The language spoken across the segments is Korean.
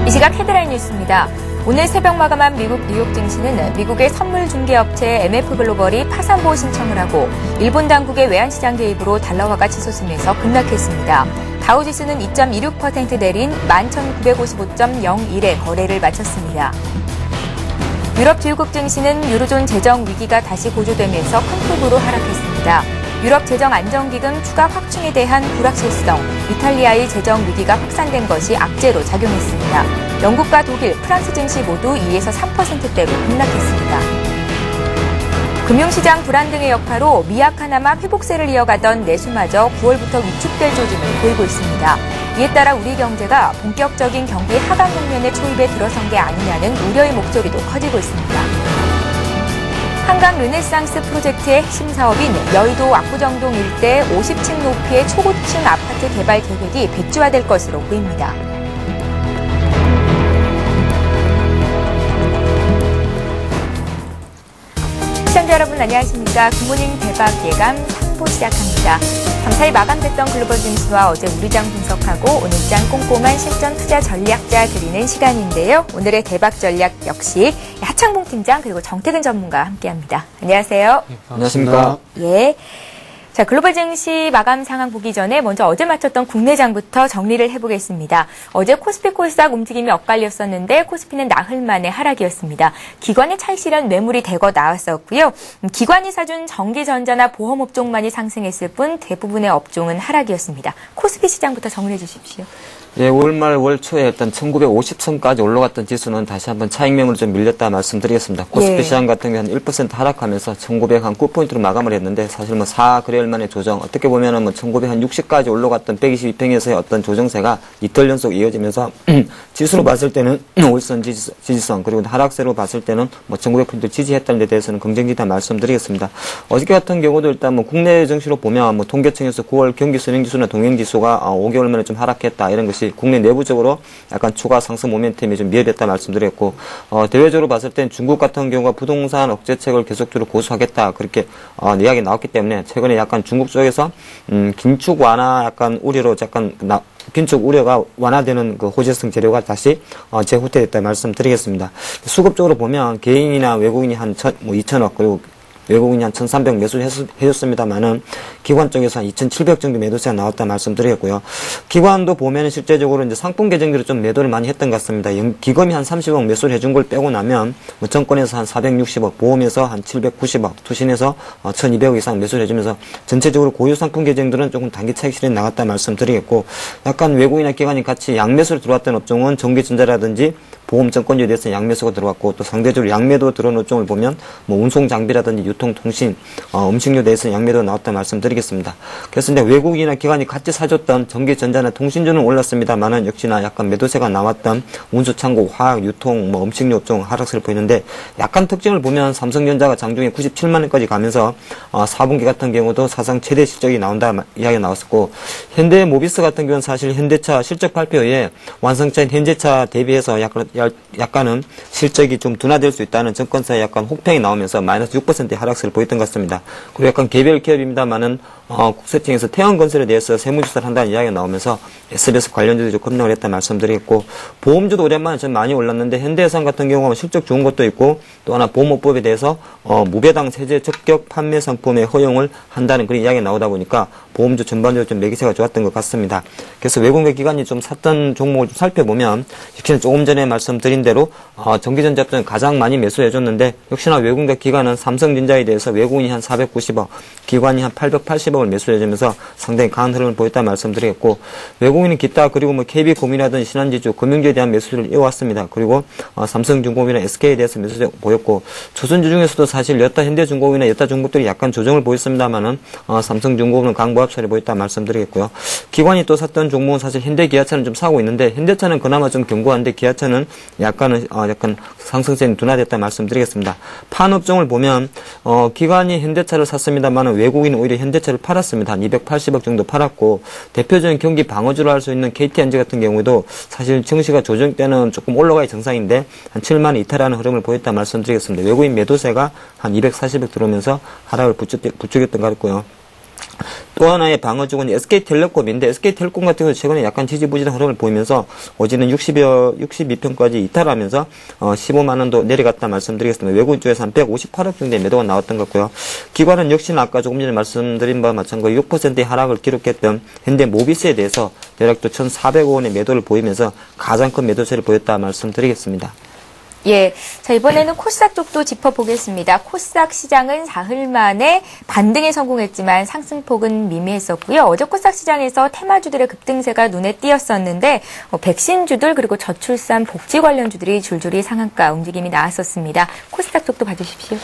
이 시각 헤드라인 뉴스입니다. 오늘 새벽 마감한 미국 뉴욕 증시는 미국의 선물 중개업체 MF글로벌이 파산보호 신청을 하고 일본 당국의 외환시장 개입으로 달러화가 치솟으면서 급락했습니다. 다우지수는 2.26% 내린 11,955.01에 거래를 마쳤습니다. 유럽 주요국 증시는 유로존 재정 위기가 다시 고조되면서 큰 폭으로 하락했습니다. 유럽 재정 안정기금 추가 확충에 대한 불확실성, 이탈리아의 재정 위기가 확산된 것이 악재로 작용했습니다. 영국과 독일, 프랑스 증시 모두 2에서 3%대로 급락했습니다. 금융시장 불안 등의 여파로 미약하나마 회복세를 이어가던 내수마저 9월부터 위축될 조짐을 보이고 있습니다. 이에 따라 우리 경제가 본격적인 경기 하강 국면의 초입에 들어선 게 아니냐는 우려의 목소리도 커지고 있습니다. 한강 르네상스 프로젝트의 핵심 사업인 여의도 압구정동 일대 50층 높이의 초고층 아파트 개발 계획이 백지화될 것으로 보입니다. 시청자 여러분 안녕하십니까. 굿모닝 대박 예감 3부 시작합니다. 감사히 마감됐던 글로벌 증시와 어제 우리장 분석하고 오늘장 꼼꼼한 실전 투자 전략자 드리는 시간인데요. 오늘의 대박 전략 역시 하창봉 팀장 그리고 정태근 전문가와 함께합니다. 안녕하세요. 안녕하십니까. 예. 자, 글로벌 증시 마감 상황 보기 전에 먼저 어제 마쳤던 국내장부터 정리를 해보겠습니다. 어제 코스피 코스닥 움직임이 엇갈렸었는데 코스피는 나흘 만에 하락이었습니다. 기관의 차익 실현 매물이 대거 나왔었고요. 기관이 사준 전기전자나 보험업종만이 상승했을 뿐 대부분의 업종은 하락이었습니다. 코스피 시장부터 정리해 주십시오. 예, 월말 월초에 일단 1950선까지 올라갔던 지수는 다시 한번 차익 매물로 좀 밀렸다 말씀드리겠습니다. 코스피 시장 같은 경우는 1% 하락하면서 1909포인트로 마감을 했는데 사실 뭐 4거래일 만의 조정, 어떻게 보면은 뭐 1960까지 올라갔던 122평에서의 어떤 조정세가 이틀 연속 이어지면서 지수로 봤을 때는 월선 지지선 그리고 하락세로 봤을 때는 뭐 1900포인트 지지했다는 데 대해서는 긍정적이다 말씀드리겠습니다. 어저께 같은 경우도 일단 뭐 국내 증시로 보면 뭐 통계청에서 9월 경기 선행지수나 동행지수가 5개월 만에 좀 하락했다 이런 것이 국내 내부적으로 약간 추가 상승 모멘텀이 좀 미흡했다 말씀드렸고, 대외적으로 봤을 땐 중국 같은 경우가 부동산 억제책을 계속적으로 고수하겠다 그렇게 이야기 나왔기 때문에 최근에 약간 중국 쪽에서 긴축 완화 약간 우려로 약간 긴축 우려가 완화되는 그 호재성 재료가 다시 재후퇴됐다 말씀드리겠습니다. 수급적으로 보면 개인이나 외국인이 한 2천억 그리고 외국인이 한 1,300 매수를 해줬습니다만은 기관 쪽에서 한 2,700 정도 매도세가 나왔다 말씀드렸고요. 기관도 보면은 실제적으로 이제 상품 계정들을 좀 매도를 많이 했던 것 같습니다. 기금이 한 30억 매수를 해준 걸 빼고 나면 뭐 정권에서 한 460억, 보험에서 한 790억, 투신에서 1,200억 이상 매수를 해주면서 전체적으로 고유 상품 계정들은 조금 단기 차익 실현이 나갔다 말씀드리겠고, 약간 외국인이나 기관이 같이 양매수로 들어왔던 업종은 전기전자라든지 보험 정권주에 대해서 양매수가 들어왔고, 또 상대적으로 양매도 들어온 업종을 보면 뭐 운송 장비라든지 유통통신, 음식료에 대해서 양매도 나왔다 말씀드리겠습니다. 그래서 이제 외국인이나 기관이 같이 사줬던 전기전자나 통신주는 올랐습니다만은 역시나 약간 매도세가 나왔던 운수창고, 화학, 유통, 뭐 음식료 업종 하락세를 보이는데, 약간 특징을 보면 삼성전자가 장중에 97만 원까지 가면서 4분기 같은 경우도 사상 최대 실적이 나온다 이야기가 나왔었고, 현대모비스 같은 경우는 사실 현대차 실적 발표에 완성차인 현대차 대비해서 약간은 실적이 좀 둔화될 수 있다는 증권사의 약간 혹평이 나오면서 마이너스 6%의 하락세를 보였던 것 같습니다. 그리고 약간 개별 기업입니다만은 국세청에서 태양건설에 대해서 세무조사를 한다는 이야기가 나오면서 SBS 관련주들이 좀 급락을 했다 말씀드리겠고, 보험주도 오랜만에 좀 많이 올랐는데 현대해상 같은 경우는 실적 좋은 것도 있고, 또 하나 보험업법에 대해서 무배당 세제 적격 판매 상품의 허용을 한다는 그런 이야기가 나오다 보니까 보험주 전반적으로 좀 매기세가 좋았던 것 같습니다. 그래서 외국계 기관이 좀 샀던 종목을 좀 살펴보면, 역시나 조금 전에 말씀드린 대로 전기전자 업종을 가장 많이 매수해줬는데, 역시나 외국계 기관은 삼성전자에 대해서 외국인이 한 490억, 기관이 한 880억을 매수해주면서 상당히 강한 흐름을 보였다 말씀드리겠고, 외국인은 기타 그리고 뭐 KB금이라든지 신한지주 금융주에 대한 매수를 이어왔습니다. 그리고 삼성중공업이나 SK에 대해서 매수 보였고, 조선주 중에서도 사실 여타 현대중공업이나 여타 중국들이 약간 조정을 보였습니다만은 삼성중공업은 강보합 처리 보였다 말씀드리겠고요. 기관이 또 샀던 종목은 사실 현대기아차는 좀 사고 있는데, 현대차는 그나마 좀 견고한데 기아차는 약간 상승세는 둔화됐다 말씀드리겠습니다. 판업종을 보면 기관이 현대차를 샀습니다만 외국인은 오히려 현대차를 팔았습니다. 한 280억 정도 팔았고, 대표적인 경기 방어주로 할 수 있는 KTNG 같은 경우도 사실 증시가 조정 때는 조금 올라가야 정상인데 한 7만 원 이탈하는 흐름을 보였다 말씀드리겠습니다. 외국인 매도세가 한 240억 들어오면서 하락을 부추겼던 것 같고요. 또 하나의 방어주는 SK텔레콤인데 SK텔레콤 같은 경우는 최근에 약간 지지부진한 흐름을 보이면서 어제는 62평까지 이탈하면서 15만 원도 내려갔다 말씀드리겠습니다. 외국인 쪽에서 한 158억 정도의 매도가 나왔던 것 같고요. 기관은 역시나 아까 조금 전에 말씀드린 바와 마찬가지 6%의 하락을 기록했던 현대모비스에 대해서 대략 또 1,400억 원의 매도를 보이면서 가장 큰 매도세를 보였다 말씀드리겠습니다. 예. 자, 이번에는 코스닥 쪽도 짚어보겠습니다. 코스닥 시장은 사흘 만에 반등에 성공했지만 상승폭은 미미했었고요. 어제 코스닥 시장에서 테마주들의 급등세가 눈에 띄었었는데 백신주들 그리고 저출산 복지 관련주들이 줄줄이 상한가 움직임이 나왔었습니다. 코스닥 쪽도 봐주십시오.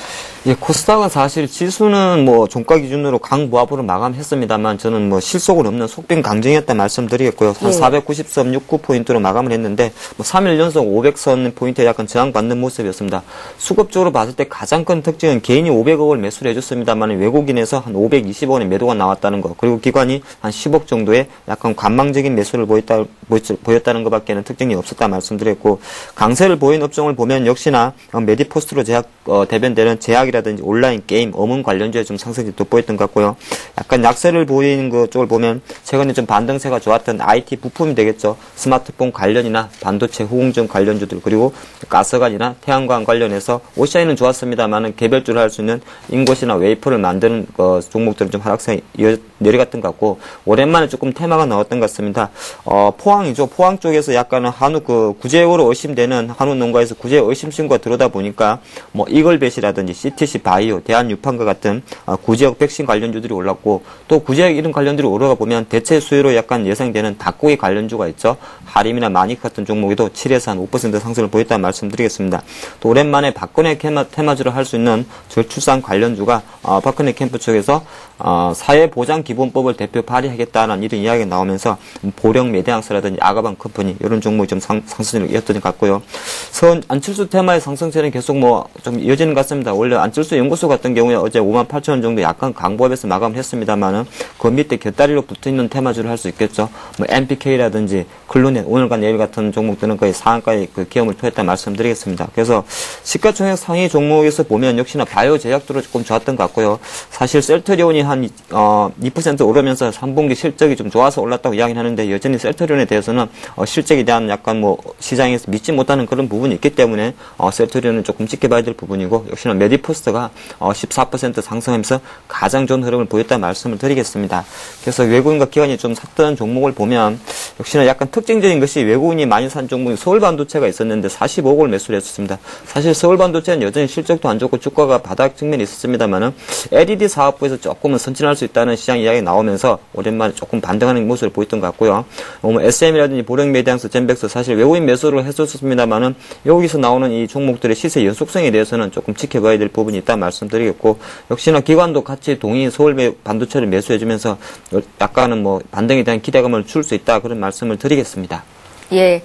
예, 코스닥은 사실 지수는 뭐 종가 기준으로 강보합으로 마감했습니다만 저는 뭐 실속은 없는 속빈 강정이었다 말씀드리겠고요. 한 490.69포인트로 마감을 했는데 뭐 3일 연속 500선 포인트에 약간 저항받는 모습이었습니다. 수급적으로 봤을 때 가장 큰 특징은 개인이 500억을 매수를 해줬습니다만 외국인에서 한 520억 원의 매도가 나왔다는 거, 그리고 기관이 한 10억 정도의 약간 관망적인 매수를 보였다는 것밖에는 특징이 없었다 말씀드렸고, 강세를 보인 업종을 보면 역시나 메디포스트로 대변되는 제약이라든지 온라인 게임, 어문 관련주에 좀 상승이 돋보였던 것 같고요. 약간 약세를 보이는 그 쪽을 보면 최근에 좀 반등세가 좋았던 IT 부품이 되겠죠. 스마트폰 관련이나 반도체 후공정 관련주들, 그리고 가스관이나 태양광 관련해서 오시아이는 좋았습니다만은 개별주로 할 수 있는 인곳이나 웨이퍼를 만드는 종목들은 좀 하락세가 내려갔던 것 같고, 오랜만에 조금 테마가 나왔던 것 같습니다. 포항이죠. 포항 쪽에서 약간은 한우 구제역으로 의심되는 한우 농가에서 구제 의심 신고가 들어오다 보니까 뭐 이글벳이라든지 CTC 바이오, 대한유판과 같은 구제역 백신 관련주들이 올랐고, 또 구제역 이런 관련들이 오르가 보면 대체 수요로 약간 예상되는 닭고기 관련주가 있죠. 하림이나 마닉 같은 종목에도 7에서 한 5% 상승을 보였다는 말씀드리겠습니다. 또 오랜만에 박근혜 테마주로 할 수 있는 저출산 관련주가 박근혜 캠프 쪽에서 사회보장기본법을 대표 발의하겠다는 이런 이야기가 나오면서 보령 메디앙스라든지 아가방 컴퍼니 이런 종목이 좀 상승을 이었던 것 같고요. 안철수 테마의 상승세는 계속 뭐 좀 이어지는 것 같습니다. 원래 안철수 연구소 같은 경우에 어제 58,000원 정도 약간 강보합에서 마감을 했습니다만은 그 밑에 곁다리로 붙어있는 테마주를 할 수 있겠죠. 뭐 MPK라든지 클루넷, 오늘과 내일 같은 종목들은 거의 상한가의 그 기염을 토했다 말씀드리겠습니다. 그래서 시가총액 상위 종목에서 보면 역시나 바이오 제약들은 조금 좋았던 것 같고요. 사실 셀트리온이 한 2% 오르면서 3분기 실적이 좀 좋아서 올랐다고 이야기를 하는데, 여전히 셀트리온에 대해서는 실적에 대한 약간 뭐 시장에서 믿지 못하는 그런 부분이 있기 때문에 셀트리온은 조금 지켜봐야 될 부분이고, 역시나 메디포스트가 14% 상승하면서 가장 좋은 흐름을 보였다 말씀을 드리겠습니다. 그래서 외국인과 기관이 좀 샀던 종목을 보면 역시나 약간 특징적인 것이 외국인이 많이 산 종목이 서울반도체가 있었는데 45억을 매수를 했었습니다. 사실 서울반도체는 여전히 실적도 안 좋고 주가가 바닥 측면이 있었습니다만은 LED 사업부에서 조금은 선진할 수 있다는 시장 이야기가 나오면서 오랜만에 조금 반등하는 모습을 보였던 것 같고요. 뭐 SM이라든지 보령 메디앙스, 젠백스 사실 외국인 매수를 했었습니다만은 여기서 나오는 이 종목들의 시세 연속성에 대해서는 조금 지켜봐야 될 부분이 있다 말씀드리겠고, 역시나 기관도 같이 동의 서울 반도체를 매수해주면서 약간은 뭐 반등에 대한 기대감을 줄 수 있다, 그런 말씀을 드리겠습니다. 예.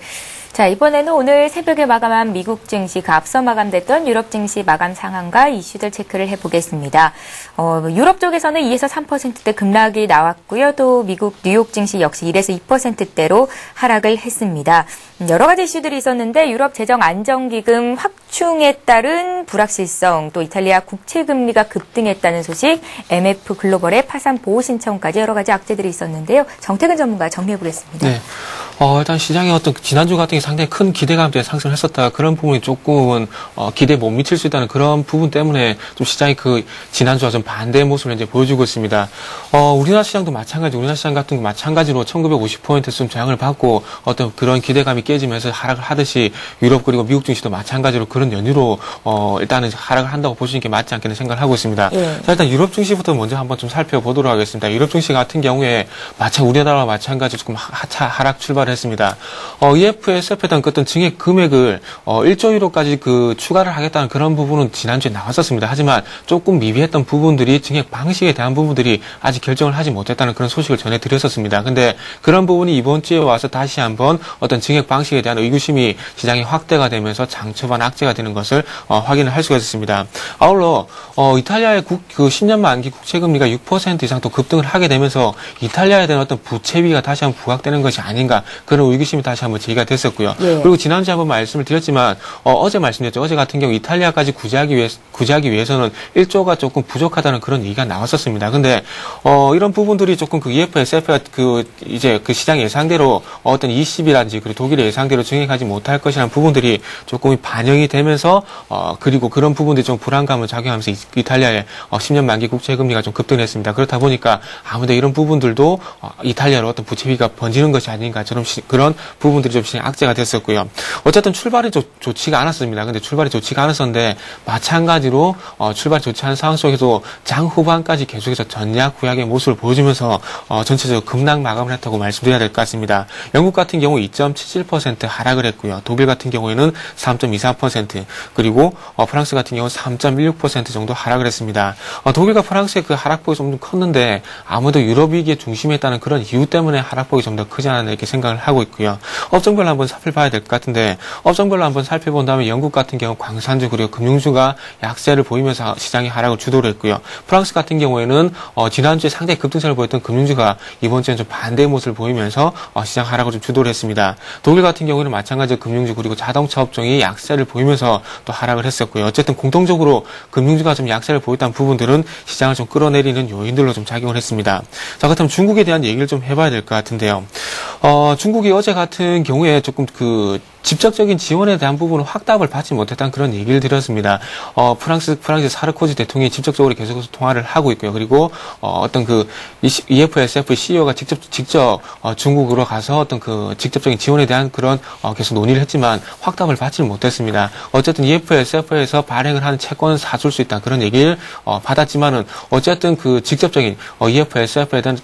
자, 이번에는 오늘 새벽에 마감한 미국 증시, 앞서 마감됐던 유럽 증시 마감 상황과 이슈들 체크를 해보겠습니다. 유럽 쪽에서는 2에서 3%대 급락이 나왔고요. 또 미국 뉴욕 증시 역시 1에서 2%대로 하락을 했습니다. 여러 가지 이슈들이 있었는데 유럽 재정 안정기금 확충에 따른 불확실성, 또 이탈리아 국채금리가 급등했다는 소식, MF 글로벌의 파산 보호 신청까지 여러 가지 악재들이 있었는데요. 정태근 전문가 정리해보겠습니다. 네. 일단 시장의 어떤 지난주 같은 게 상당히 큰 기대감 때문에 상승을 했었다가 그런 부분이 조금은 기대에 못 미칠 수 있다는 그런 부분 때문에 좀 시장이 그 지난주와 좀 반대의 모습을 이제 보여주고 있습니다. 우리나라 시장도 마찬가지, 우리나라 시장 같은 거 마찬가지로 1950포인트 좀 저항을 받고 어떤 그런 기대감이 깨지면서 하락을 하듯이 유럽 그리고 미국 증시도 마찬가지로 그런 연유로 일단은 하락을 한다고 보시는 게 맞지 않겠나 생각을 하고 있습니다. 예. 자, 일단 유럽 증시부터 먼저 한번 좀 살펴보도록 하겠습니다. 유럽 증시 같은 경우에 우리나라와 마찬가지로 조금 하락 출발을 했습니다. EFSF에 어떤 증액 금액을 1조 유로까지 그 추가를 하겠다는 그런 부분은 지난주에 나왔었습니다. 하지만 조금 미비했던 부분들이 증액 방식에 대한 부분들이 아직 결정을 하지 못했다는 그런 소식을 전해드렸었습니다. 근데 그런 부분이 이번 주에 와서 다시 한번 어떤 증액 방식에 대한 의구심이 시장에 확대가 되면서 장초반 악재가 되는 것을 확인을 할 수가 있었습니다. 아울러 이탈리아의 그 10년 만기 국채금리가 6% 이상 또 급등을 하게 되면서 이탈리아에 대한 어떤 부채비가 다시 한번 부각되는 것이 아닌가, 그런 의구심이 다시 한번 제기가 됐었고요. 예. 그리고 지난주에 한번 말씀을 드렸지만 어제 말씀드렸죠. 어제 같은 경우 이탈리아까지 구제하기 위해서는 1조가 조금 부족하다는 그런 얘기가 나왔었습니다. 근데 이런 부분들이 조금 그 EFSF가 이제 그 시장 예상대로 어떤 20이라든지 그리고 독일의 예상대로 증액하지 못할 것이라는 부분들이 조금 반영이 되면서 그리고 그런 부분들이 좀 불안감을 작용하면서 이탈리아의 10년 만기 국채 금리가 좀 급등했습니다. 그렇다 보니까 아무래도 이런 부분들도 이탈리아로 어떤 부채비가 번지는 것이 아닌가 그런 부분들이 좀 시장 악재가 됐었고요. 어쨌든 출발이 좋지가 않았습니다. 근데 출발이 좋지가 않았었는데 마찬가지로 출발이 좋지 않은 상황 속에서 장 후반까지 계속해서 전략 후약의 모습을 보여주면서 전체적으로 급락 마감을 했다고 말씀드려야 될 것 같습니다. 영국 같은 경우 2.77% 하락을 했고요. 독일 같은 경우에는 3.24% 그리고 프랑스 같은 경우는 3.16% 정도 하락을 했습니다. 독일과 프랑스의 그 하락폭이 좀 컸는데 아무래도 유럽 위기의 중심에 있다는 그런 이유 때문에 하락폭이 좀 더 크지 않았나 이렇게 생각을 하고 있고요. 업종별로 한번 살펴봐야 될 것 같은데 업종별로 한번 살펴본다면 영국 같은 경우 광산주 그리고 금융주가 약세를 보이면서 시장의 하락을 주도를 했고요. 프랑스 같은 경우에는 지난주에 상당히 급등세를 보였던 금융주가 이번 주에는 좀 반대의 모습을 보이면서 시장 하락을 좀 주도를 했습니다. 독일 같은 경우에는 마찬가지로 금융주 그리고 자동차 업종이 약세를 보이면서 또 하락을 했었고요. 어쨌든 공통적으로 금융주가 좀 약세를 보였다는 부분들은 시장을 좀 끌어내리는 요인들로 좀 작용을 했습니다. 자, 그렇다면 중국에 대한 얘기를 좀 해봐야 될 것 같은데요. 중국이 어제 같은 경우에 조금 직접적인 지원에 대한 부분은 확답을 받지 못했다는 그런 얘기를 드렸습니다. 프랑스 사르코지 대통령이 직접적으로 계속해서 통화를 하고 있고요. 그리고 어떤 그 EFSF CEO가 직접 중국으로 가서 어떤 그 직접적인 지원에 대한 그런 계속 논의를 했지만 확답을 받지는 못했습니다. 어쨌든 EFSF에서 발행을 하는 채권을 사줄 수 있다 그런 얘기를 받았지만은 어쨌든 그 직접적인 EFSF에 대한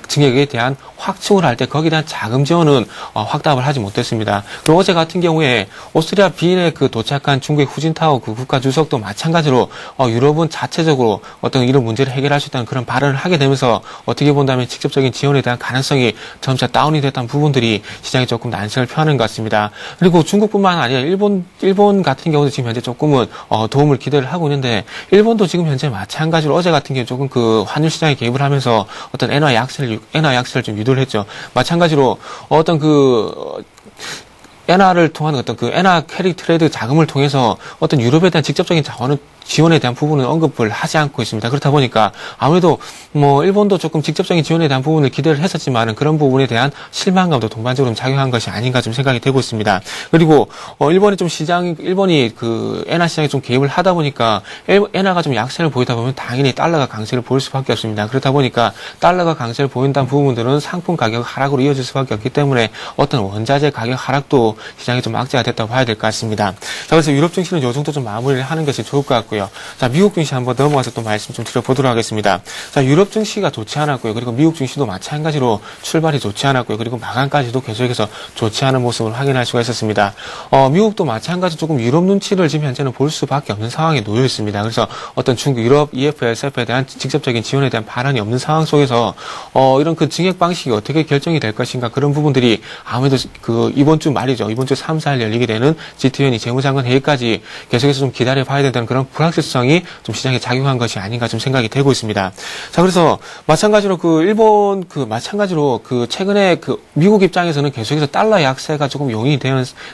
증액에 대한 확충을 할 때 거기에 대한 자금 지원은 확답을 하지 못했습니다. 그리고 어제 같은 경우에 오스트리아 빈에 그 도착한 중국의 후진타오 그 국가 주석도 마찬가지로 유럽은 자체적으로 어떤 이런 문제를 해결할 수 있다는 그런 발언을 하게 되면서 어떻게 본다면 직접적인 지원에 대한 가능성이 점차 다운이 됐다는 부분들이 시장에 조금 난색을 표하는 것 같습니다. 그리고 중국뿐만 아니라 일본 같은 경우도 지금 현재 조금은 도움을 기대를 하고 있는데 일본도 지금 현재 마찬가지로 어제 같은 경우 조금 그 환율 시장에 개입을 하면서 어떤 엔화 약세를 좀 유도를 했죠. 마찬가지로 어떤 엔화를 통한 어떤 그 엔화 캐리 트레이드 자금을 통해서 어떤 유럽에 대한 직접적인 지원에 대한 부분은 언급을 하지 않고 있습니다. 그렇다 보니까 아무래도 일본도 조금 직접적인 지원에 대한 부분을 기대를 했었지만은 그런 부분에 대한 실망감도 동반적으로 작용한 것이 아닌가 좀 생각이 되고 있습니다. 그리고 일본이 그 엔화 시장에 좀 개입을 하다 보니까 엔화가 좀 약세를 보이다 보면 당연히 달러가 강세를 보일 수밖에 없습니다. 그렇다 보니까 달러가 강세를 보인다는 부분들은 상품 가격 하락으로 이어질 수밖에 없기 때문에 어떤 원자재 가격 하락도 시장에 좀 악재가 됐다고 봐야 될 것 같습니다. 자, 그래서 유럽 증시는 이 정도 좀 마무리를 하는 것이 좋을 것 같고요. 자, 미국 증시 한번 넘어가서 또 말씀 좀 드려보도록 하겠습니다. 자, 유럽 증시가 좋지 않았고요. 그리고 미국 증시도 마찬가지로 출발이 좋지 않았고요. 그리고 마감까지도 계속해서 좋지 않은 모습을 확인할 수가 있었습니다. 미국도 마찬가지로 조금 유럽 눈치를 지금 현재는 볼 수밖에 없는 상황에 놓여 있습니다. 그래서 어떤 중국, 유럽 EFSF에 대한 직접적인 지원에 대한 발언이 없는 상황 속에서 이런 그 증액 방식이 어떻게 결정이 될 것인가 그런 부분들이 아무래도 이번 주 말이죠. 이번 주 3, 4일 열리게 되는 G20 재무장관 회의까지 계속해서 좀 기다려 봐야 된다는 그런 불확실성이 좀 시장에 작용한 것이 아닌가 좀 생각이 되고 있습니다. 자, 그래서 마찬가지로 마찬가지로 최근에 미국 입장에서는 계속해서 달러 약세가 조금 용인이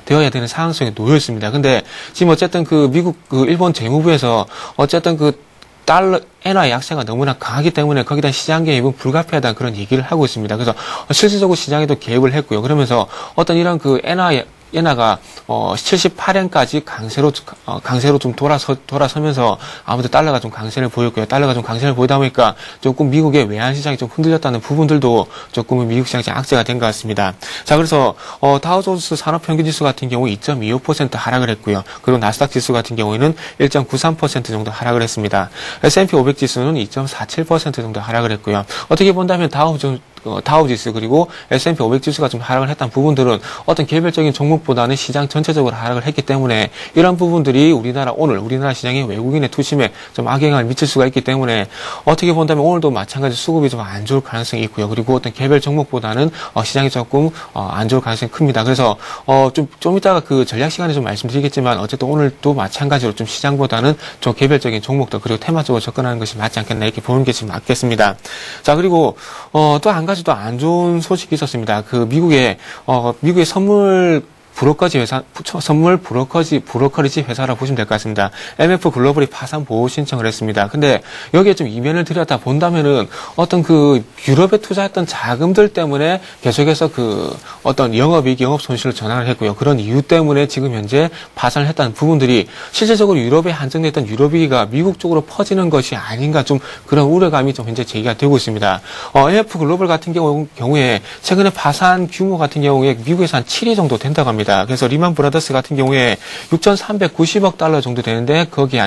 되어야 되는 상황 속에 놓여 있습니다. 근데 지금 어쨌든 일본 재무부에서 어쨌든 엔화 약세가 너무나 강하기 때문에 거기에 대한 시장 개입은 불가피하다는 그런 얘기를 하고 있습니다. 그래서 실질적으로 시장에도 개입을 했고요. 그러면서 어떤 이런 엔화가 78엔까지 강세로 좀 돌아서면서 아무래도 달러가 좀 강세를 보였고요. 달러가 좀 강세를 보이다 보니까 조금 미국의 외환 시장이 좀 흔들렸다는 부분들도 조금은 미국 시장이 악재가 된 것 같습니다. 자, 그래서 다우존스 산업평균지수 같은 경우 2.25% 하락을 했고요. 그리고 나스닥 지수 같은 경우에는 1.93% 정도 하락을 했습니다. S&P 500 지수는 2.47% 정도 하락을 했고요. 어떻게 본다면 다우 지수 그리고 S&P 500 지수가 좀 하락을 했던 부분들은 어떤 개별적인 종목보다는 시장 전체적으로 하락을 했기 때문에 이런 부분들이 우리나라 시장의 외국인의 투심에 좀 악영향을 미칠 수가 있기 때문에 어떻게 본다면 오늘도 마찬가지 수급이 좀 안 좋을 가능성이 있고요. 그리고 어떤 개별 종목보다는 시장이 조금 안 좋을 가능성이 큽니다. 그래서 좀 이따가 그 전략 시간에 좀 말씀드리겠지만 어쨌든 오늘도 마찬가지로 좀 시장보다는 좀 개별적인 종목들 그리고 테마적으로 접근하는 것이 맞지 않겠나 이렇게 보는 게 지금 맞겠습니다. 자, 그리고 또 한 가지 가지 또 안 좋은 소식이 있었습니다. 그 미국의 선물 브로커리지 회사라고 보시면 될 것 같습니다. MF 글로벌이 파산 보호 신청을 했습니다. 근데 여기에 좀 이면을 들여다 본다면은 어떤 그 유럽에 투자했던 자금들 때문에 계속해서 그 어떤 영업이익, 영업 손실을 전환을 했고요. 그런 이유 때문에 지금 현재 파산을 했다는 부분들이 실제적으로 유럽에 한정됐던 유럽이익이 미국 쪽으로 퍼지는 것이 아닌가 좀 그런 우려감이 좀 현재 제기가 되고 있습니다. MF 글로벌 같은 경우에 최근에 파산 규모 같은 경우에 미국에서 한 7위 정도 된다고 합니다. 그래서 리만 브라더스 같은 경우에 6,390억 달러 정도 되는데 거기에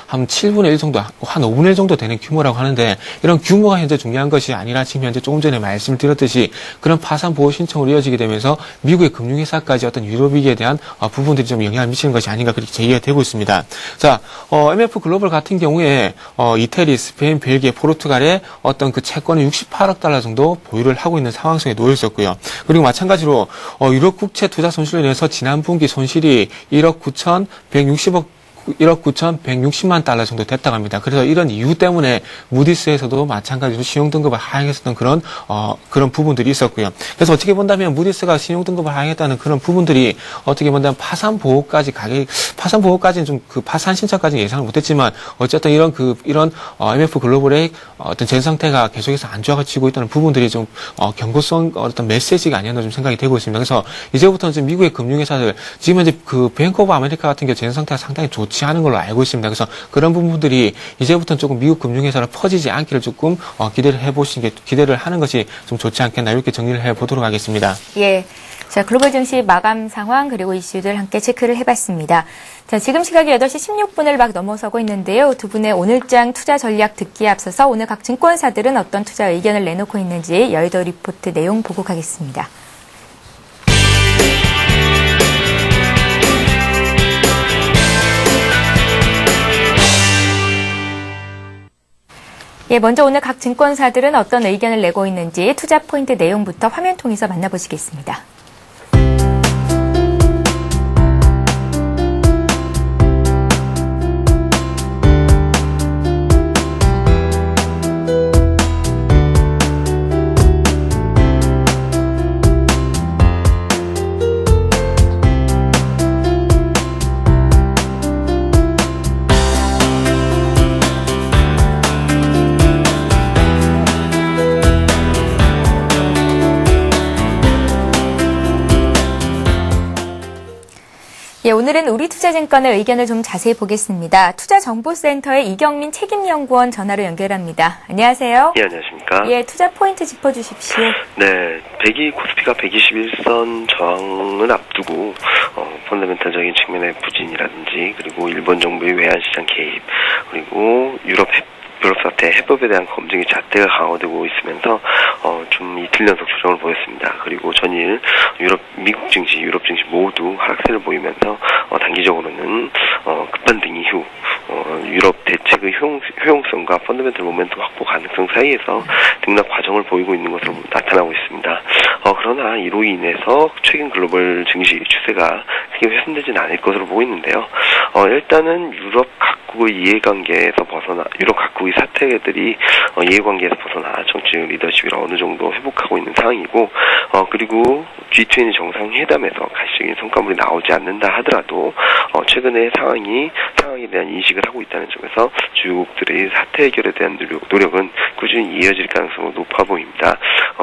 한 7분의 1 정도, 한 5분의 1 정도 되는 규모라고 하는데 이런 규모가 현재 중요한 것이 아니라 지금 현재 조금 전에 말씀을 드렸듯이 그런 파산 보호 신청으로 이어지게 되면서 미국의 금융회사까지 어떤 유럽위기에 대한 부분들이 좀 영향을 미치는 것이 아닌가 그렇게 제기가 되고 있습니다. 자, MF 글로벌 같은 경우에 이태리, 스페인, 벨기에, 포르투갈의 어떤 그 채권을 68억 달러 정도 보유를 하고 있는 상황 속에 놓여 있었고요. 그리고 마찬가지로 유럽 국채 투자 손실로 인해서 지난 분기 손실이 1억 9,160만 달러 정도 됐다고 합니다. 그래서 이런 이유 때문에 무디스에서도 마찬가지로 신용등급을 하향했었던 그런 부분들이 있었고요. 그래서 어떻게 본다면 무디스가 신용등급을 하향했다는 그런 부분들이 어떻게 본다면 파산 보호까지는 좀 그 파산 신청까지는 예상을 못했지만 어쨌든 이런 MF 글로벌의 어떤 전 상태가 계속해서 안 좋아지고 있다는 부분들이 좀 경고성 어떤 메시지가 아니었나 좀 생각이 되고 있습니다. 그래서 이제부터는 지금 미국의 금융회사들 지금 현재 그 뱅크 오브 아메리카 같은 경우 전 상태가 상당히 좋지 않은 걸로 알고 있습니다. 그래서 그런 부분들이 이제부터는 조금 미국 금융회사로 퍼지지 않기를 조금 기대를 하는 것이 좀 좋지 않겠나 이렇게 정리를 해보도록 하겠습니다. 예. 자, 글로벌 증시 마감 상황 그리고 이슈들 함께 체크를 해봤습니다. 자, 지금 시각이 8시 16분을 막 넘어서고 있는데요. 두 분의 오늘장 투자 전략 듣기에 앞서서 오늘 각 증권사들은 어떤 투자 의견을 내놓고 있는지 여의도 리포트 내용 보고 가겠습니다. 예, 먼저 오늘 각 증권사들은 어떤 의견을 내고 있는지 투자 포인트 내용부터 화면 통해서 만나보시겠습니다. 예, 오늘은 우리투자증권의 의견을 좀 자세히 보겠습니다. 투자정보센터의 이경민 책임연구원 전화로 연결합니다. 안녕하세요. 예, 안녕하십니까. 예, 투자 포인트 짚어주십시오. 네, 코스피가 121선 저항을 앞두고 펀더멘탈적인 측면의 부진이라든지 그리고 일본 정부의 외환시장 개입 그리고 유럽 사태 해법에 대한 검증의 잣대가 강화되고 있으면서 좀 이틀 연속 조정을 보였습니다. 그리고 전일 미국 증시, 유럽 증시 모두 하락세를 보이면서 단기적으로는 급반등 이후 유럽 대책의 효용성과 펀더멘털 모멘텀 확보 가능성 사이에서 등락 과정을 보이고 있는 것으로 나타나고 있습니다. 그러나 이로 인해서 최근 글로벌 증시 추세가 크게 훼손되지는 않을 것으로 보이는데요. 일단은 유럽 각국의 이해관계에서 벗어나 유럽 각국의 사태들이 이해관계에서 벗어나 정치적 리더십을 어느 정도 회복하고 있는 상황이고 그리고 G20 정상회담에서 가시적인 성과물이 나오지 않는다 하더라도 최근의 상황에 대한 인식을 하고 있다는 점에서 주요국들의 사태 해결에 대한 노력은 꾸준히 이어질 가능성이 높아 보입니다.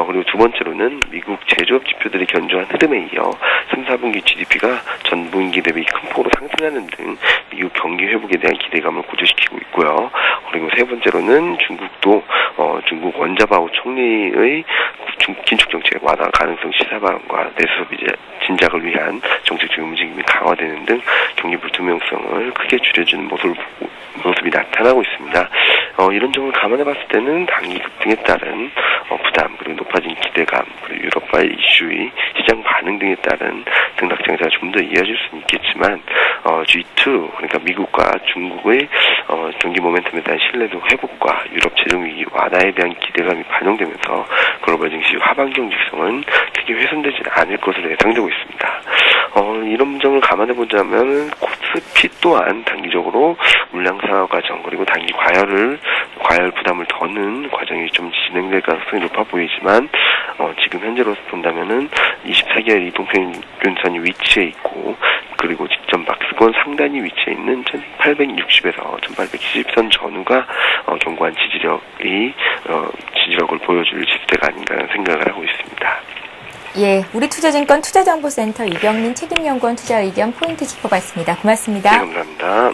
그리고 두 번째로는 미국 제조업 지표들이 견조한 흐름에 이어 3, 4분기 GDP가 전분기 대비 큰 폭으로 상승하는 등 미국 경기 회복에 대한 기대감을 고조시키고 있고요. 그리고 세 번째로는 중국도 중국 원자바오 총리의 긴축 정책 완화 가능성 시사 발언과 내수업 진작을 위한 정책적 움직임이 강화되는 등 경기 불투명성을 크게 줄여주는 모습이 나타나고 있습니다. 이런 점을 감안해 봤을 때는 단기 급등에 따른 부담 그리고 높아진 기대감 그리고 유럽과의 이슈의 시장 반응 등에 따른 등락 장세가 좀 더 이어질 수는 있겠지만 G2 그러니까 미국과 중국의 경기 모멘텀에 대한 신뢰도 회복과 유럽 재정 위기 완화에 대한 기대감이 반영되면서 글로벌 증시 하반 경직성은 크게 훼손되지 않을 것으로 예상되고 있습니다. 이런 점을 감안해 보자면 코스피 또한 단기적으로 물량 상하 과정 그리고 단기 과열을 과열 부담을 더는 과정이 좀 진행될 가능성이 높아 보이지만 지금 현재로서 본다면은 24개월 이동평균선이 위치해 있고 그리고 직전 박스권 상단이 위치해 있는 1860에서 1870선 전후가 견고한 지지력을 보여줄 지지대가 아닌가 하는 생각을 하고 있습니다. 예, 우리투자증권 투자정보센터 이경민 책임연구원 투자 의견 포인트 짚어봤습니다. 고맙습니다. 네, 감사합니다.